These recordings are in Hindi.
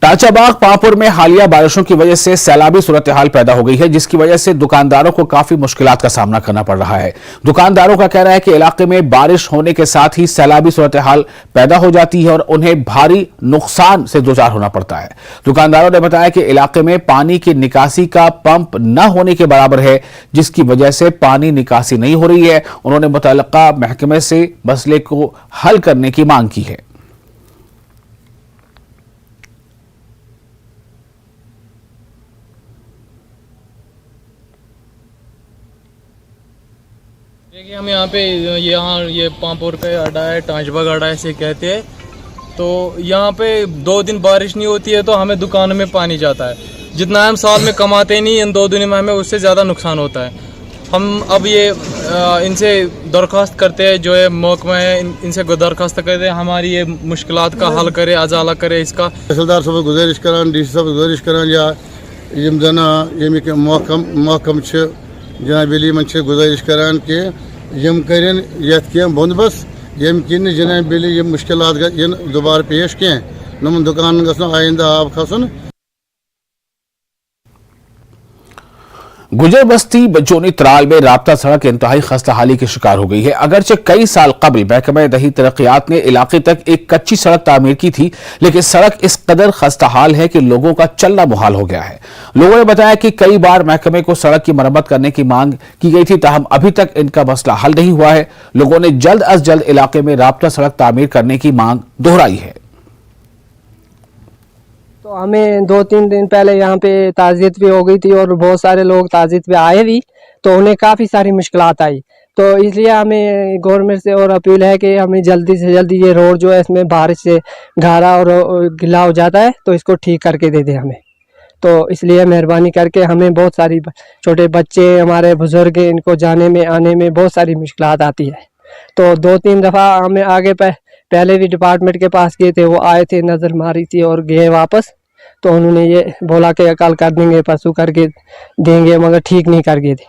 ताजाबाग पांपुर में हालिया बारिशों की वजह से सैलाबी सूरत हाल पैदा हो गई है, जिसकी वजह से दुकानदारों को काफी मुश्किलात का सामना करना पड़ रहा है। दुकानदारों का कहना है कि इलाके में बारिश होने के साथ ही सैलाबी सूरत हाल पैदा हो जाती है और उन्हें भारी नुकसान से दो चार होना पड़ता है। दुकानदारों ने बताया कि इलाके में पानी की निकासी का पंप न होने के बराबर है, जिसकी वजह से पानी निकासी नहीं हो रही है। उन्होंने मुतल्लिका महकमे से मसले को हल करने की मांग की है। देखिए, हम यहाँ पे ये पांपुर का अड्डा है, ताजबाग अड्डा ऐसे कहते हैं। तो यहाँ पे 2 दिन बारिश नहीं होती है तो हमें दुकान में पानी जाता है। जितना हम साल में कमाते नहीं, इन 2 दिन में हमें उससे ज़्यादा नुकसान होता है। हम अब ये इनसे दरख्वास्त करते हैं, जो है महकमा है, इनसे दरख्वास्त करते हैं हमारी ये मुश्किलात का हल करे, अजाला करे इसका। तहसीलदार साहब गुजारिश करान, डीसी साहब गुजारिश करान, या यम जना यमिक महकम जनाब अली गुजारिश करान कि यम करें यथ कह बंदोबस्त यम किन जनाब अली यम मुश्किलात दोबारा पेश कह नमन दुकान गसन आइंदा आब खसन। गुजर बस्ती बचोनी त्राल में राब्ता सड़क इंतहाई खस्ता हाली की शिकार हो गई है। अगरचे कई साल कबल महकमा दही तरक्यात ने इलाके तक एक कच्ची सड़क तामीर की थी, लेकिन सड़क इस कदर खस्ता हाल है कि लोगों का चलना मुहाल हो गया है। लोगों ने बताया कि कई बार महकमे को सड़क की मरम्मत करने की मांग की गई थी, ताहम अभी तक इनका मसला हल नहीं हुआ है। लोगों ने जल्द अज जल्द इलाके में राब्ता सड़क तामीर करने की मांग दोहराई है। तो हमें 2-3 दिन पहले यहाँ पे ताज़ियत भी हो गई थी और बहुत सारे लोग ताज़ियत पे आए भी, तो उन्हें काफ़ी सारी मुश्किलात आई। तो इसलिए हमें गवर्नमेंट से और अपील है कि हमें जल्दी से जल्दी ये रोड जो है इसमें बारिश से गारा और गिला हो जाता है, तो इसको ठीक करके दे दें हमें। तो इसलिए मेहरबानी करके, हमें बहुत सारी छोटे बच्चे, हमारे बुज़ुर्ग, इनको जाने में आने में बहुत सारी मुश्किलात आती है। तो 2-3 दफ़ा हमें आगे पहले भी डिपार्टमेंट के पास गए थे, वो आए थे, नज़र मारी थी और गए वापस। तो उन्होंने ये बोला कि कल कर देंगे, परसों करके देंगे, मगर ठीक नहीं करके थे।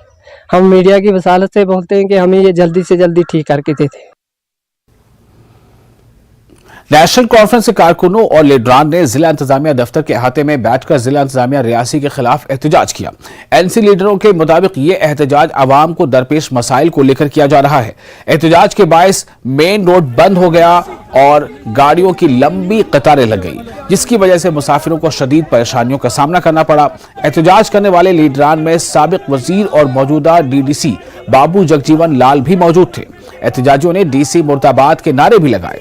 हम मीडिया की वसालत से बोलते हैं कि हमें ये जल्दी से जल्दी ठीक करके देते। नेशनल कॉन्फ्रेंस के कारकुनों और लीडरान ने जिला इंतजामिया दफ्तर के अहाते में बैठकर जिला इंतजामिया रियासी के खिलाफ एहतजाज किया। एनसी लीडरों के मुताबिक ये एहतजाज अवाम को दरपेश मसाइल को लेकर किया जा रहा है। एहतजाज के बायस मेन रोड बंद हो गया और गाड़ियों की लंबी कतारें लग गई, जिसकी वजह से मुसाफिरों को शदीद परेशानियों का सामना करना पड़ा। एहतजाज करने वाले लीडरान में साबिक वजीर और मौजूदा डीडीसी बाबू जगजीवन लाल भी मौजूद थे। एहतजाजियों ने डीसी मुर्दाबाद के नारे भी लगाए।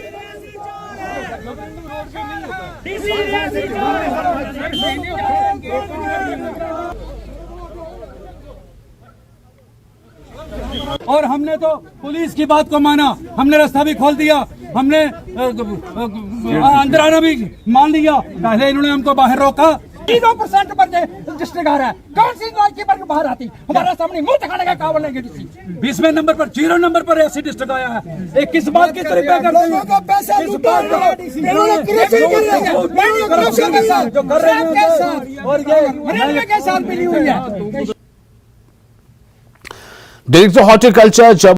और हमने तो पुलिस की बात को माना, हमने रास्ता भी खोल दिया, हमने अंदर आना भी मान लिया। पहले इन्होंने हमको बाहर रोका। 0% पर डिस्ट्रिक्ट आ रहा है, कौन सी की पर बाहर आती, हमारा सामने मुंह दिखाने का काम नहीं। 20वें नंबर पर 0 नंबर पर ऐसी डिस्ट्रिक्ट आया है। एक किस बात की तरफ कर रहे हैं, और ये डायरेक्टर हॉर्टिकल्चर